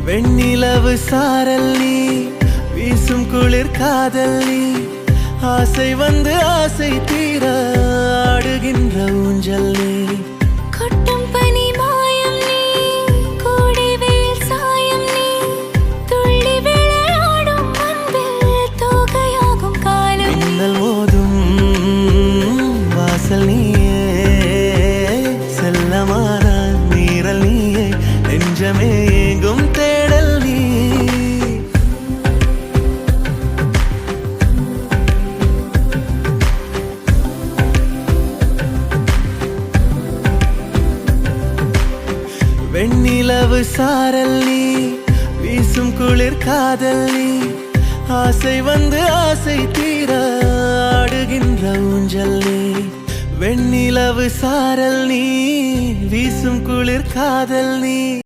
வெண்ணிலவு சாரல் நீ, வீசும் குளிர் காதல் நீ, ஆசை வந்து ஆசை தீர ஆடுகின்ற ஊஞ்சல் நீ. கொட்டும் பனி மாயம் நீ, கோடை வெயில் சாயம் நீ, துள்ளி விளையாடும் அன்பில் தோகையாகும் காலம் நீ. மின்னல் மோதும் வாசல் நீயே, செல்லமான நீரல் நீயே, நெஞ்சமே ஏங்கும் தேடல் நீ. வெண்ணிலவு சாரல் நீ, வீசும் குளிர் காதல் நீ, ஆசை வந்து ஆசை தீர ஆடுகின்ற ஊஞ்சல் நீ. வெண்ணிலவு சாரல் நீ, வீசும் குளிர் காதல் நீ.